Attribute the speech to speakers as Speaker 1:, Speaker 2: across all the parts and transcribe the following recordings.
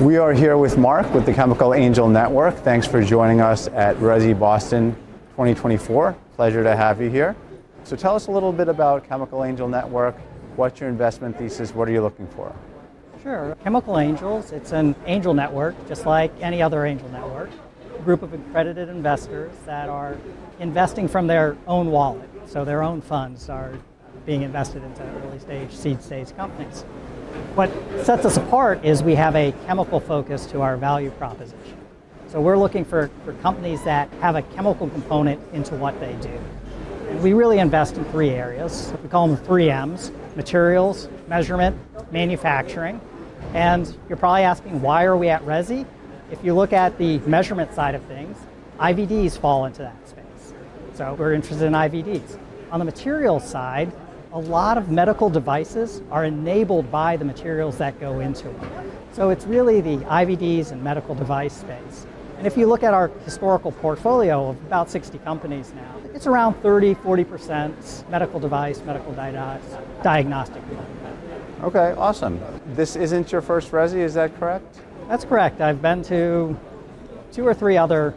Speaker 1: We are here with Mark with the Chemical Angel Network. Thanks for joining us at Resi Boston 2024. Pleasure to have you here. So tell us a little bit about Chemical Angel Network. What's your investment thesis? What are you looking for?
Speaker 2: Sure. Chemical Angels, it's an angel network, just like any other angel network. A group of accredited investors that are investing from their own wallet. So their own funds are being invested into early stage, seed stage companies. What sets us apart is we have a chemical focus to our value proposition. So we're looking for companies that have a chemical component into what they do. And we really invest in three areas. We call them 3Ms: materials, measurement, manufacturing. And you're probably asking, why are we at Resi? If you look at the measurement side of things, IVDs fall into that space. So we're interested in IVDs. On the materials side, a lot of medical devices are enabled by the materials that go into them. So it's really the IVDs and medical device space. And if you look at our historical portfolio of about 60 companies now, it's around 30-40% medical device, medical diagnostic.
Speaker 1: Okay, awesome. This isn't your first Resi, is that correct?
Speaker 2: That's correct. I've been to 2 or 3 other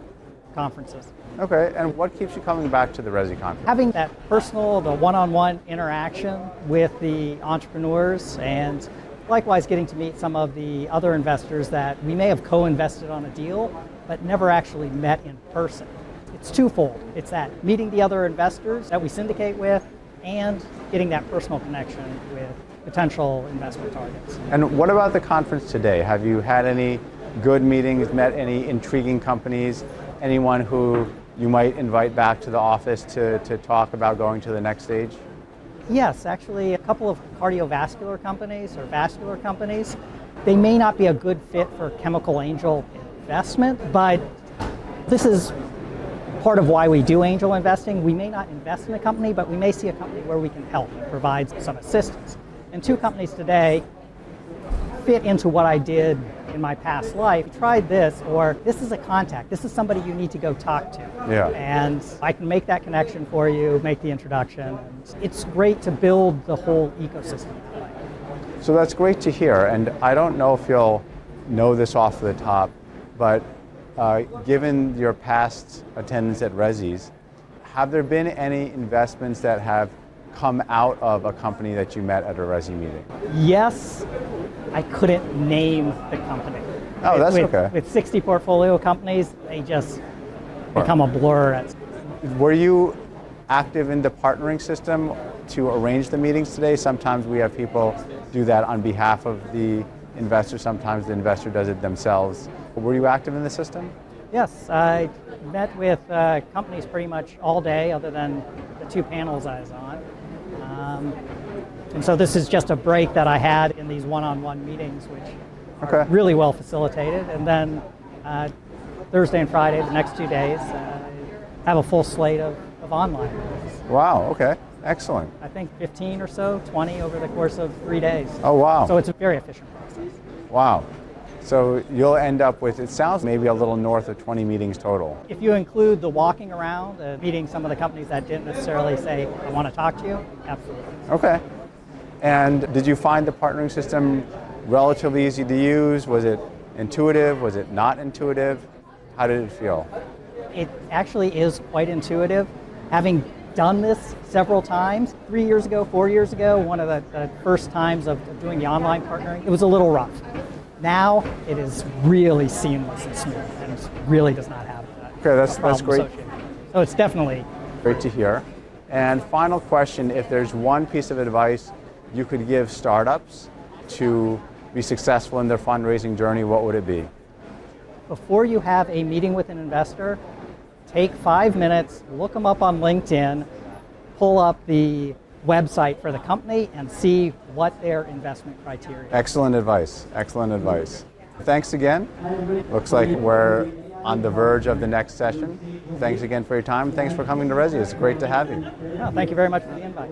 Speaker 2: conferences.
Speaker 1: Okay, and what keeps you coming back to the Resi conference?
Speaker 2: Having that personal, the one-on-one interaction with the entrepreneurs, and likewise getting to meet some of the other investors that we may have co-invested on a deal, but never actually met in person. It's twofold. It's that meeting the other investors that we syndicate with and getting that personal connection with potential investment targets.
Speaker 1: And what about the conference today? Have you had any good meetings, met any intriguing companies, anyone who you might invite back to the office to talk about going to the next stage?
Speaker 2: Yes, actually a couple of cardiovascular companies or vascular companies. They may not be a good fit for chemical angel investment, but this is part of why we do angel investing. We may not invest in a company, but we may see a company where we can help and provide some assistance. And 2 companies today fit into what I did in my past life. Tried this, or this is a contact. This is somebody you need to go talk to.
Speaker 1: Yeah.
Speaker 2: And I can make that connection for you, make the introduction. And it's great to build the whole ecosystem.
Speaker 1: So that's great to hear. And I don't know if you'll know this off the top, but given your past attendance at Resi's, have there been any investments that have come out of a company that you met at a Resi meeting?
Speaker 2: Yes, I couldn't name the company.
Speaker 1: Oh, that's okay.
Speaker 2: With 60 portfolio companies, they just become a blur.
Speaker 1: Were you active in the partnering system to arrange the meetings today? Sometimes we have people do that on behalf of the investor. Sometimes the investor does it themselves. Were you active in the system?
Speaker 2: Yes, I met with companies pretty much all day other than the 2 panels I was on. And so this is just a break that I had in these one-on-one meetings, which are really well facilitated. And then Thursday and Friday, the next 2 days, have a full slate of online meetings.
Speaker 1: Wow, okay, excellent.
Speaker 2: I think 15 or so, 20 over the course of 3 days.
Speaker 1: Oh, wow.
Speaker 2: So it's a very efficient process.
Speaker 1: Wow. So you'll end up with, it sounds maybe a little north of 20 meetings total.
Speaker 2: If you include the walking around, meeting some of the companies that didn't necessarily say, I want to talk to you, absolutely.
Speaker 1: Okay. And did you find the partnering system relatively easy to use? Was it intuitive? Was it not intuitive? How did it feel?
Speaker 2: It actually is quite intuitive. Having done this several times, 3 years ago, 4 years ago, one of the first times of doing the online partnering, it was a little rough. Now it is really seamless and smooth, and it really does not have that.
Speaker 1: Okay, that's great.
Speaker 2: So it's definitely
Speaker 1: great to hear. And final question, if there's one piece of advice you could give startups to be successful in their fundraising journey, what would it be?
Speaker 2: Before you have a meeting with an investor, take 5 minutes, look them up on LinkedIn, pull up the website for the company and see what their investment criteria is.
Speaker 1: Excellent advice. Excellent advice. Thanks again. Looks like we're on the verge of the next session. Thanks again for your time. Thanks for coming to Resi. It's great to have you.
Speaker 2: Well, thank you very much for the invite.